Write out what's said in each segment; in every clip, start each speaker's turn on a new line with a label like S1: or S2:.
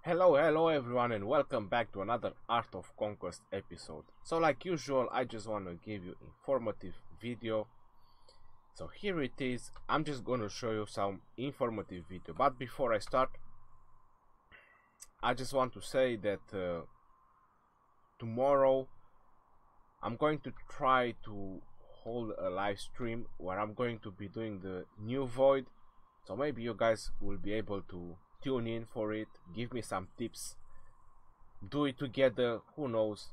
S1: Hello everyone, and welcome back to another Art of Conquest episode. So like usual, I just want to give you informative video. So here it is. I'm just going to show you some informative video. But before I start, I just want to say that tomorrow I'm going to try to hold a live stream where I'm going to be doing the new void. So maybe you guys will be able to tune in for it, give me some tips, do it together, who knows.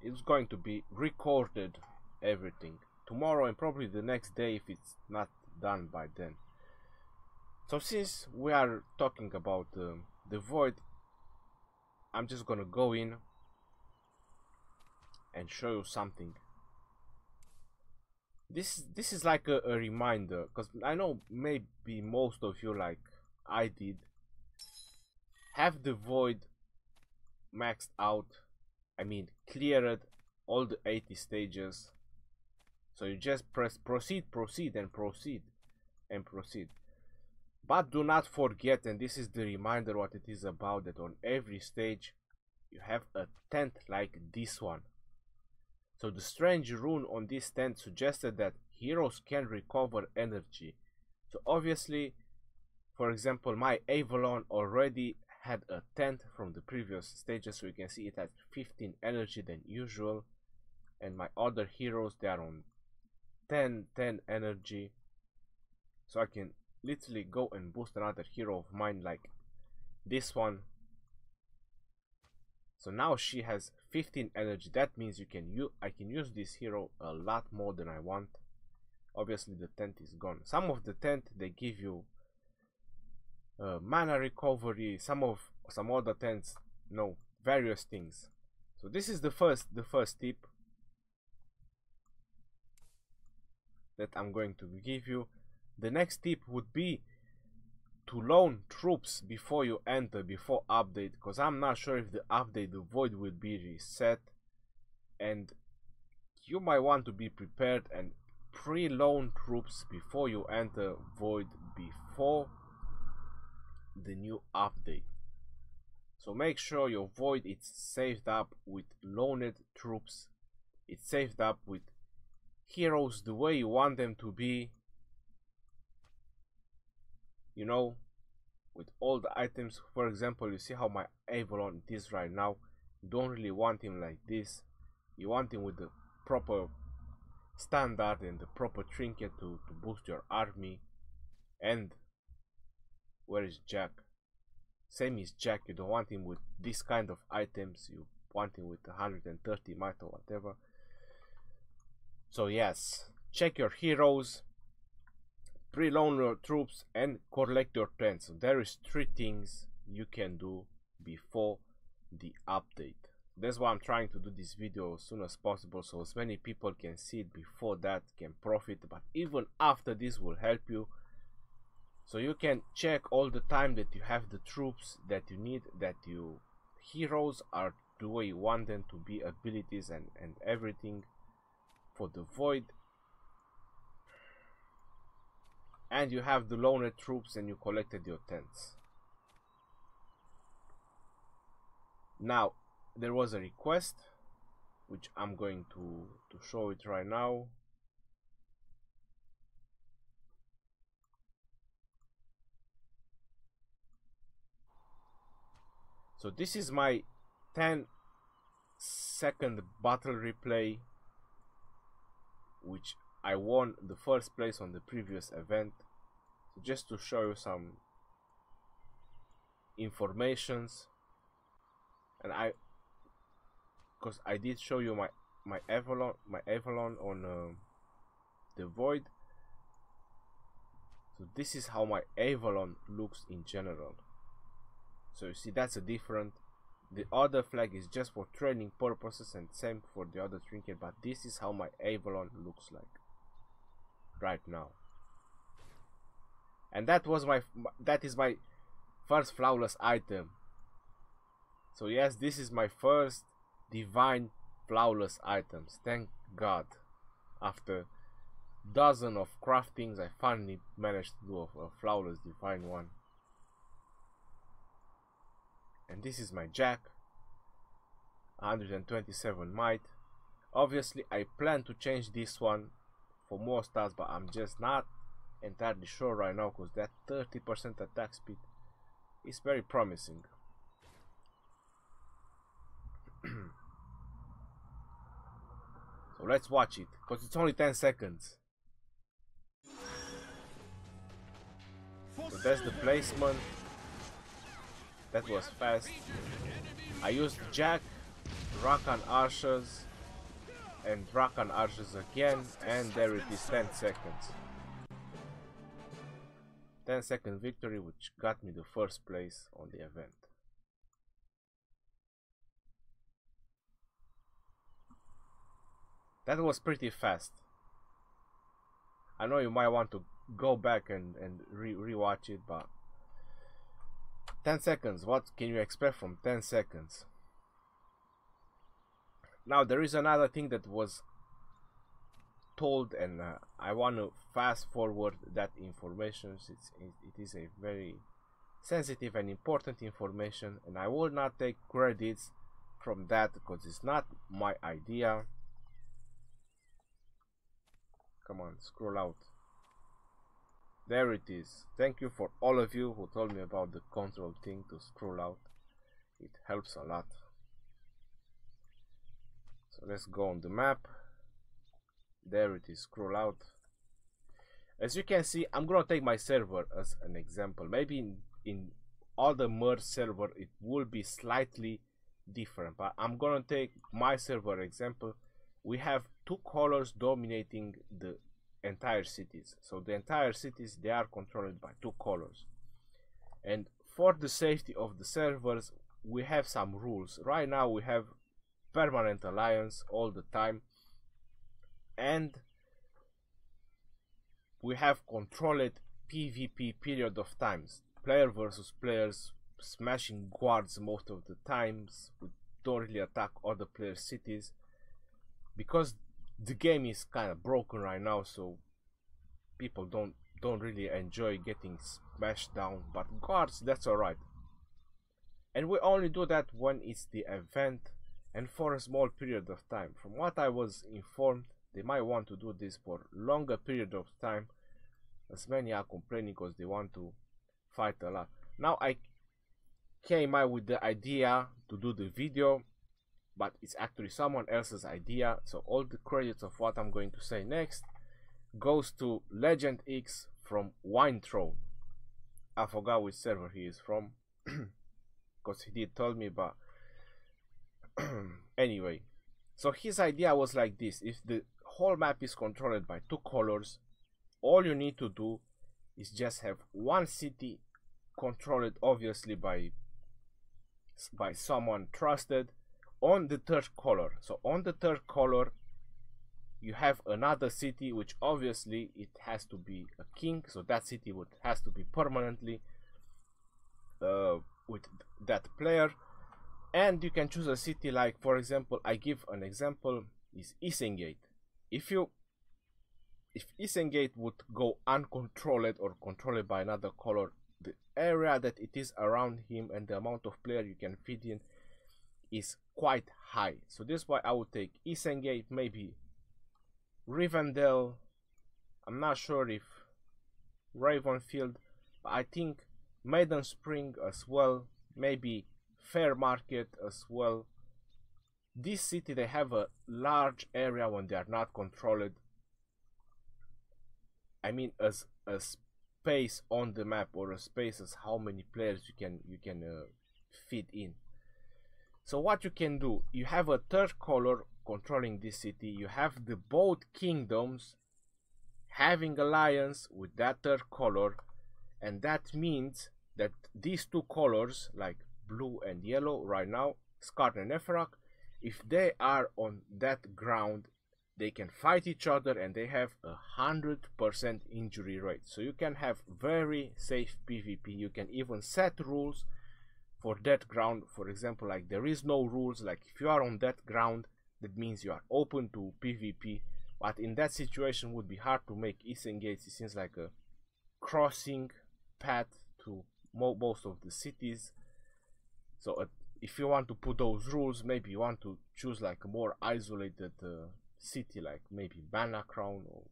S1: It's going to be recorded, everything, tomorrow and probably the next day if it's not done by then. So since we are talking about the void, I'm just gonna go in and show you something. This is like a reminder, because I know maybe most of you, like I did, have the void maxed out. I mean, cleared all the 80 stages. So you just press proceed, and proceed. But do not forget, and this is the reminder what it is about, that on every stage you have a tent like this one. So the strange rune on this tent suggested that heroes can recover energy. So obviously, for example, my Avalon already had a tent from the previous stages, so you can see it has 15 energy than usual, and my other heroes, they are on 10 energy. So I can literally go and boost another hero of mine like this one. So now she has 15 energy. That means I can use this hero a lot more than I want. Obviously the tent is gone. Some of the tent, they give you mana recovery, some other tents, no, various things. So this is the first tip that I'm going to give you. The next tip would be to loan troops before you enter, before update, because I'm not sure if the update, the void will be reset, and you might want to be prepared and pre-loan troops before you enter void, before the new update. So make sure your void is saved up with loaned troops, it's saved up with heroes the way you want them to be, you know, with all the items. For example, you see how my Avalon is right now. You don't really want him like this. You want him with the proper standard and the proper trinket to boost your army. And where is Jack? Same is Jack. You don't want him with this kind of items. You want him with 130 might or whatever. So yes, check your heroes, pre-loan your troops, and collect your tents. So there is 3 things you can do before the update. That's why I'm trying to do this video as soon as possible, so as many people can see it before that, can profit. But even after this will help you, so you can check all the time that you have the troops that you need, that your heroes are the way you want them to be, abilities and everything for the void. And you have the loaned troops and you collected your tents. Now there was a request which I'm going to show it right now. So this is my 10-second battle replay, which I won the first place on the previous event. So just to show you some informations, and because I did show you my Avalon on the void. So this is how my Avalon looks in general. So you see, that's a different. The other flag is just for training purposes, and same for the other trinket, but this is how my Avalon looks like right now. And that is my first flawless item. So yes, this is my first divine flawless items, thank God. After dozen of craftings, I finally managed to do a flawless divine one. This is my Jack, 127 might. Obviously I plan to change this one for more stats, but I'm just not entirely sure right now, because that 30% attack speed is very promising. So let's watch it, because it's only 10 seconds. So that's the placement. That was fast. I used Jack, Rakan Archers, and Rakan Archers again, and there it is, 10 seconds. 10-second victory, which got me the first place on the event. That was pretty fast. I know you might want to go back and re-watch it, but 10 seconds, what can you expect from 10 seconds? Now there is another thing that was told, and I want to fast forward that information. It is a very sensitive and important information, and I will not take credits from that because it's not my idea. Come on, scroll out. There it is. Thank you for all of you who told me about the control thing to scroll out. It helps a lot. So let's go on the map. There it is, scroll out. As you can see, I'm gonna take my server as an example. Maybe in other merge server it will be slightly different, but I'm gonna take my server example. We have two colors dominating the entire cities. So the entire cities, they are controlled by two colors. And for the safety of the servers, we have some rules. Right now we have permanent alliance all the time, and we have controlled PvP period of times, player versus players, smashing guards most of the times. We don't really attack other players' cities because the game is kind of broken right now, so people don't really enjoy getting smashed down. But guards, that's alright. And we only do that when it's the event and for a small period of time. From what I was informed, they might want to do this for longer period of time, as many are complaining because they want to fight a lot. Now I came out with the idea to do the video, but it's actually someone else's idea, so all the credits of what I'm going to say next goes to Legend X from Wine Throne. I forgot which server he is from because he did tell me, but anyway, so his idea was like this: if the whole map is controlled by two colors, all you need to do is just have one city controlled obviously by someone trusted on the third color. So on the third color you have another city, which obviously it has to be a king, so that city has to be permanently with that player. And you can choose a city, like for example, I give an example, is Isengate. If Isengate would go uncontrolled or controlled by another color, the area that it is around him and the amount of player you can feed in is quite high. So this is why I would take Isengate, maybe Rivendell, I'm not sure if Ravenfield, but I think Maiden Spring as well, maybe Fair Market as well. This city, they have a large area when they are not controlled. I mean, as a space on the map, or a space as how many players you can fit in. So what you can do, you have a third color controlling this city. You have the both kingdoms having alliance with that third color, and that means that these two colors, like blue and yellow right now, Skarn and Neferak, if they are on that ground, they can fight each other and they have 100% injury rate. So you can have very safe PvP. You can even set rules for that ground. For example, like there is no rules, like if you are on that ground, that means you are open to PvP. But in that situation would be hard to make Isengate. It seems like a crossing path to most of the cities. So if you want to put those rules, maybe you want to choose like a more isolated city, like maybe Banner Crown, or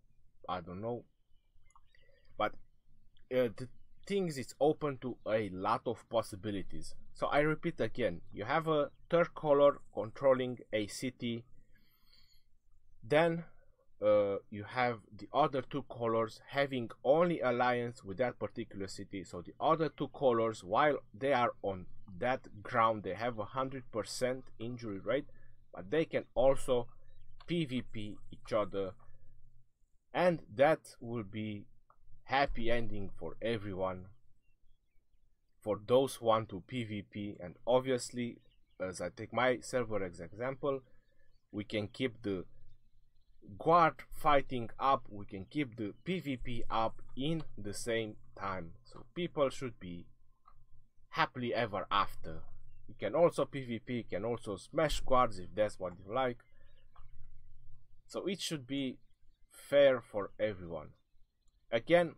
S1: I don't know. But the things, it's open to a lot of possibilities. So I repeat again, you have a third color controlling a city, then you have the other two colors having only alliance with that particular city. So the other two colors, while they are on that ground, they have 100% injury rate, but they can also PvP each other, and that will be happy ending for everyone, for those who want to PvP. And obviously, as I take my server as example, we can keep the guard fighting up, we can keep the PvP up in the same time, so people should be happily ever after. You can also PvP, you can also smash guards if that's what you like, so it should be fair for everyone. Again,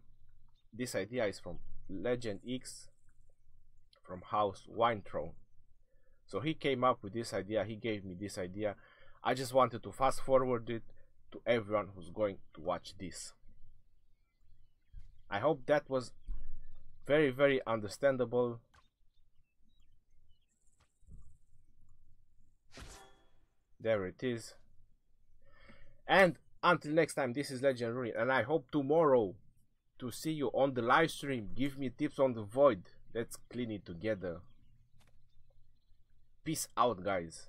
S1: this idea is from Legend X, from House Winethrone. So he came up with this idea, he gave me this idea. I just wanted to fast forward it to everyone who's going to watch this. I hope that was very, very understandable. There it is. And until next time, this is Legend Ruin, and I hope tomorrow to see you on the live stream. Give me tips on the void. Let's clean it together. Peace out, guys,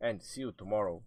S1: and see you tomorrow.